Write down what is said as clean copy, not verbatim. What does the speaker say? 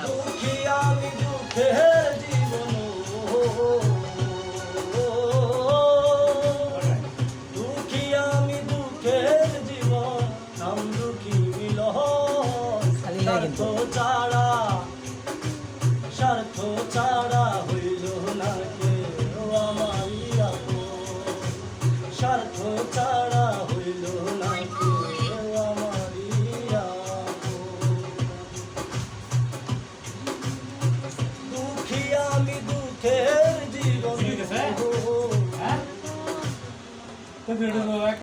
দুঃখী আমি দুঃখের জীবন, দুঃখী আমি দুঃখের জীবন, নাম দুঃখী মিলন, স্বার্থ চাই